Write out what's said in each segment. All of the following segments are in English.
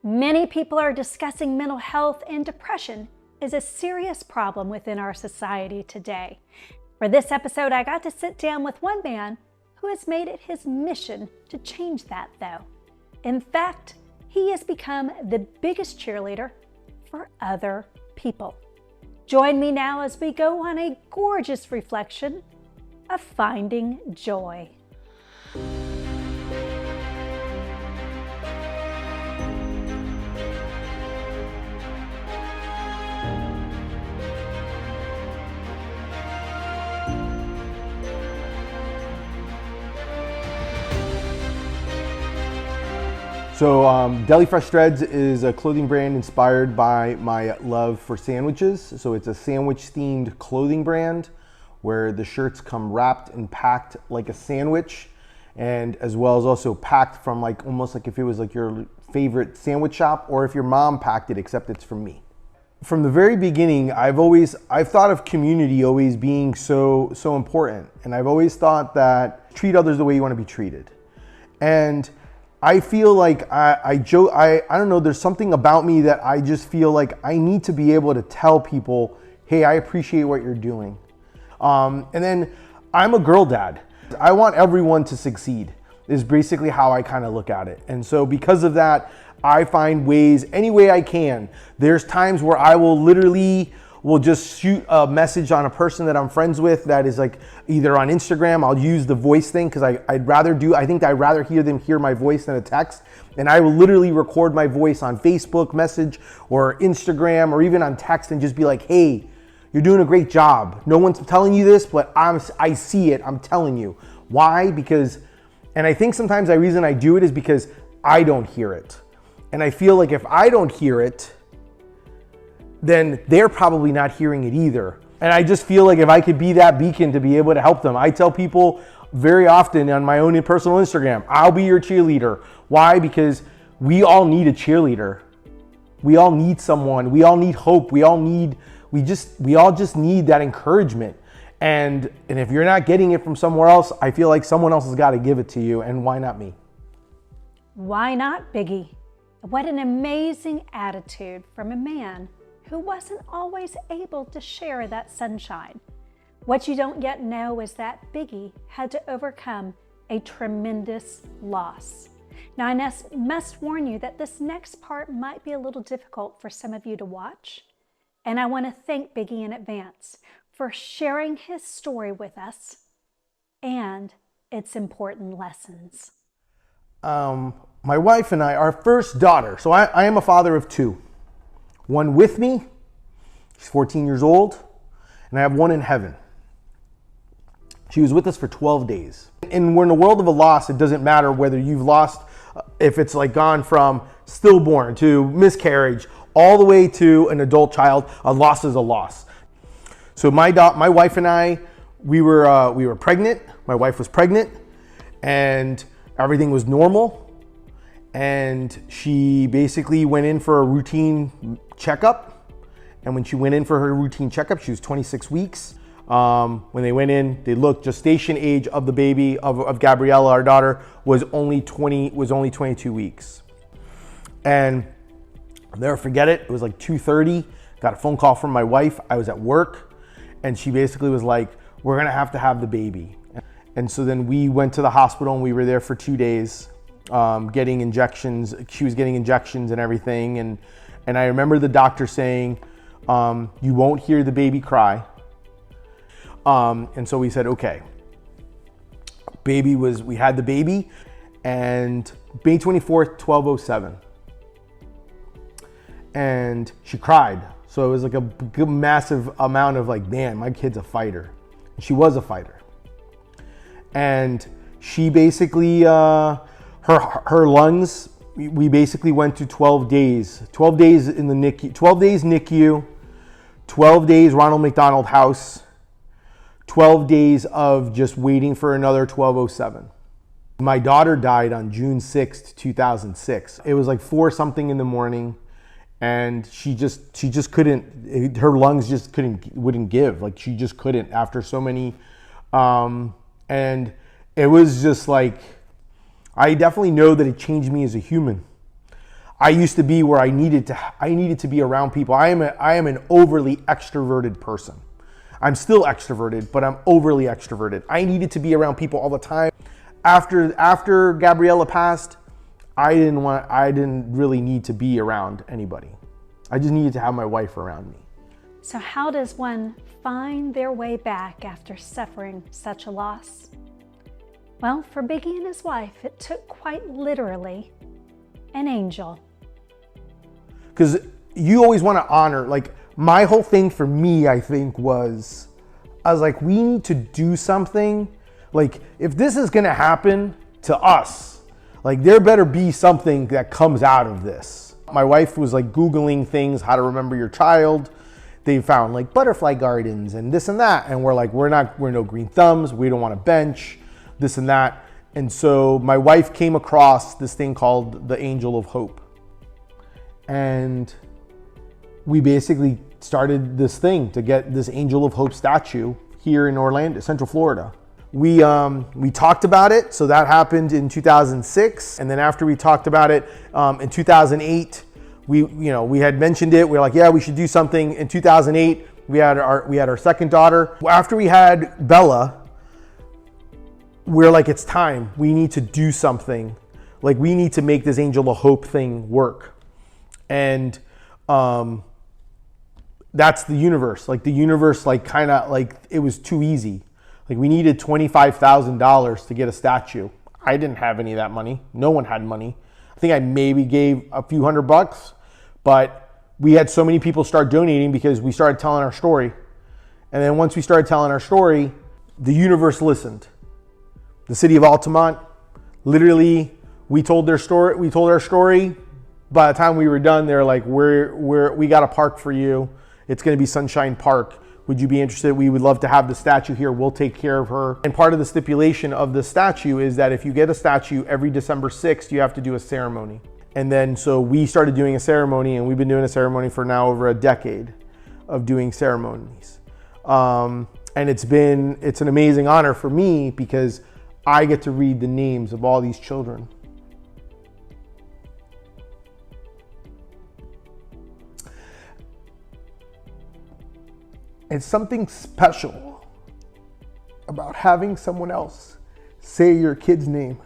Many people are discussing mental health, and depression is a serious problem within our society today. For this episode, I got to sit down with one man who has made it his mission to change that, though. In fact, he has become the biggest cheerleader for other people. Join me now as we go on a gorgeous reflection of finding joy. So Deli Fresh Threads is a clothing brand inspired by my love for sandwiches. So it's a sandwich themed clothing brand where the shirts come wrapped and packed like a sandwich, and as well as also packed from like almost like if it was like your favorite sandwich shop, or if your mom packed it, except it's from me. From the very beginning, I've thought of community always being so important, and I've always thought that treat others the way you want to be treated. And I feel like I don't know, there's something about me that I just feel like I need to be able to tell people, hey, I appreciate what you're doing. And then I'm a girl dad. I want everyone to succeed is basically how I kind of look at it. And so because of that, I find ways, any way I can. There's times where I will just shoot a message on a person that I'm friends with that is like either on Instagram. I'll use the voice thing because I'd rather hear them hear my voice than a text. And I will literally record my voice on Facebook message or Instagram or even on text and just be like, hey, you're doing a great job. No one's telling you this, but I see it. I'm telling you. Why? And I think sometimes the reason I do it is because I don't hear it. And I feel like if I don't hear it, then they're probably not hearing it either. And I just feel like if I could be that beacon to be able to help them. I tell people very often on my own personal Instagram, I'll be your cheerleader. Why? Because we all need a cheerleader. We all need someone. We all need hope. We all just need that encouragement. And if you're not getting it from somewhere else, I feel like someone else has got to give it to you. And why not me? Why not Biggie? What an amazing attitude from a man who wasn't always able to share that sunshine. What you don't yet know is that Biggie had to overcome a tremendous loss. Now, I must warn you that this next part might be a little difficult for some of you to watch, and I want to thank Biggie in advance for sharing his story with us and its important lessons. My wife and I, our first daughter, so I am a father of two. One with me, she's 14 years old, and I have one in heaven. She was with us for 12 days. And we're in the world of a loss. It doesn't matter whether you've lost, if it's like gone from stillborn to miscarriage, all the way to an adult child, a loss is a loss. So my wife and I, we were pregnant. My wife was pregnant, and everything was normal. And she basically went in for a routine checkup. And when she went in for her routine checkup, she was 26 weeks. When they went in, they looked, gestation age of the baby, of Gabriella, our daughter, was only 22 weeks. And I'll never forget it. It was like 2:30. Got a phone call from my wife. I was at work, and she basically was like, we're gonna have to have the baby. And so then we went to the hospital, and we were there for 2 days. Getting injections. She was getting injections and everything. And I remember the doctor saying, you won't hear the baby cry. And so we said, okay. We had the baby, and May 24th, 12:07. And she cried. So it was like a massive amount of like, man, my kid's a fighter. She was a fighter. And she basically, her lungs, we basically went to 12 days in the NICU, 12 days NICU, 12 days Ronald McDonald House, 12 days of just waiting for another 12:07. My daughter died on June 6th, 2006. It was like 4 something in the morning, and she just couldn't, her lungs just wouldn't give. Like she just couldn't after so many, and it was just like, I definitely know that it changed me as a human. I used to be where I needed to be around people. I am an overly extroverted person. I'm still extroverted, but I'm overly extroverted. I needed to be around people all the time. After Gabriella passed, I didn't really need to be around anybody. I just needed to have my wife around me. So how does one find their way back after suffering such a loss? Well, for Biggie and his wife, it took quite literally an angel. Because you always want to honor, like my whole thing for me, I think was, I was like, we need to do something. Like if this is going to happen to us, like there better be something that comes out of this. My wife was like Googling things, how to remember your child. They found like butterfly gardens and this and that. And we're like, we're no green thumbs. We don't want to bench this and that. And so my wife came across this thing called the Angel of Hope. And we basically started this thing to get this Angel of Hope statue here in Orlando, Central Florida. We talked about it. So that happened in 2006. And then after we talked about it in 2008, we had mentioned it. We were like, yeah, we should do something. In 2008, we had our second daughter. After we had Bella, we're like, it's time. We need to do something. Like we need to make this Angel of Hope thing work. And that's the universe. Like the universe, like kind of like it was too easy. Like we needed $25,000 to get a statue. I didn't have any of that money. No one had money. I think I maybe gave a few $100, but we had so many people start donating because we started telling our story. And then once we started telling our story, the universe listened. The city of Altamont, literally, we told our story. By the time we were done, they're like, we got a park for you. It's going to be Sunshine Park. Would you be interested? We would love to have the statue here. We'll take care of her. And part of the stipulation of the statue is that if you get a statue every December 6th, you have to do a ceremony. And then so we started doing a ceremony, and we've been doing a ceremony for now over a decade of doing ceremonies. And it's an amazing honor for me because I get to read the names of all these children. It's something special about having someone else say your kid's name.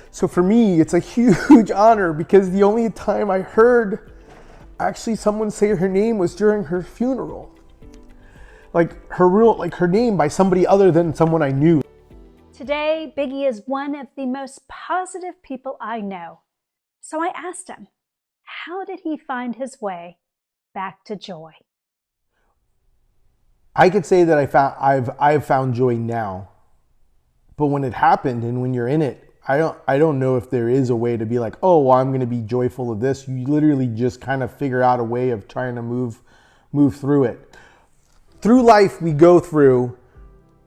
So for me, it's a huge honor because the only time I heard actually someone say her name was during her funeral. Like her name by somebody other than someone I knew. Today, Biggie is one of the most positive people I know. So I asked him, how did he find his way back to joy? I could say that I've found joy now, but when it happened and when you're in it, I don't know if there is a way to be like, oh, well, I'm going to be joyful of this. You literally just kind of figure out a way of trying to move through it. Through life we go through,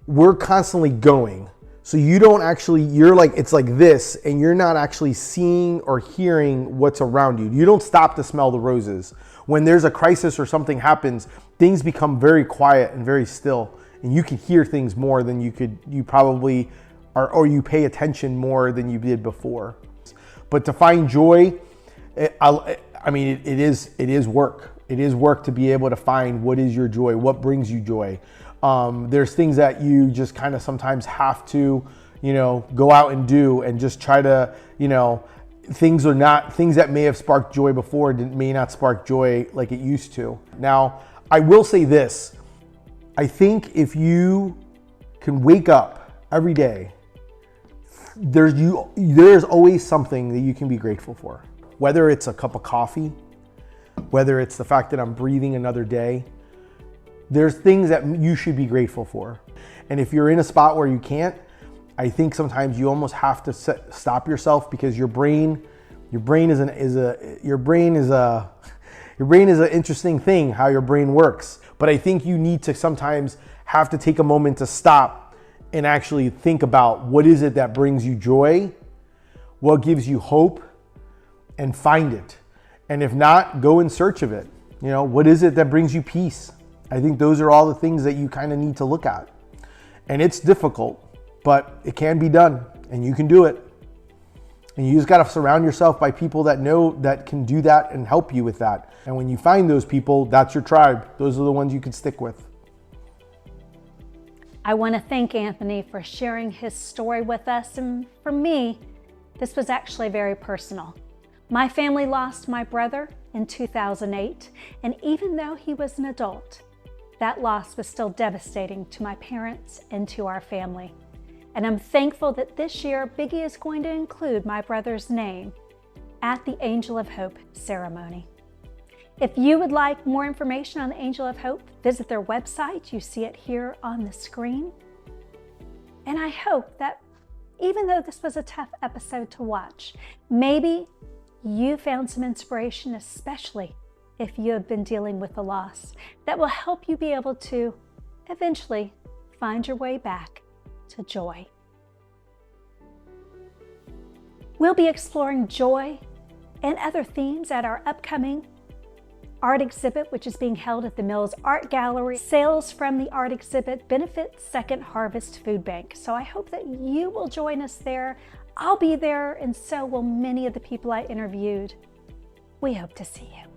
we're constantly going. So you don't actually, you're like, it's like this, and you're not actually seeing or hearing what's around you. You don't stop to smell the roses. When there's a crisis or something happens, things become very quiet and very still, and you can hear things more than you probably are, or you pay attention more than you did before. But to find joy, it is work. It is work to be able to find what is your joy, what brings you joy. There's things that you just kind of sometimes have to, go out and do and just try to, things that may have sparked joy before may not spark joy like it used to. Now, I will say this. I think if you can wake up every day, there's always something that you can be grateful for. Whether it's a cup of coffee, whether it's the fact that I'm breathing another day, there's things that you should be grateful for. And if you're in a spot where you can't, I think sometimes you almost have to stop yourself because your brain is an interesting thing, how your brain works. But I think you need to sometimes have to take a moment to stop and actually think about what is it that brings you joy, what gives you hope, and find it. And if not, go in search of it. What is it that brings you peace? I think those are all the things that you kind of need to look at. And it's difficult, but it can be done and you can do it. And you just got to surround yourself by people that know that can do that and help you with that. And when you find those people, that's your tribe. Those are the ones you can stick with. I want to thank Anthony for sharing his story with us. And for me, this was actually very personal. My family lost my brother in 2008. And even though he was an adult, that loss was still devastating to my parents and to our family. And I'm thankful that this year, Biggie is going to include my brother's name at the Angel of Hope ceremony. If you would like more information on the Angel of Hope, visit their website. You see it here on the screen. And I hope that even though this was a tough episode to watch, maybe you found some inspiration, especially if you have been dealing with a loss, that will help you be able to eventually find your way back to joy. We'll be exploring joy and other themes at our upcoming art exhibit, which is being held at the Mills Art Gallery. Sales from the art exhibit benefit Second Harvest Food Bank. So I hope that you will join us there. I'll be there, and so will many of the people I interviewed. We hope to see you.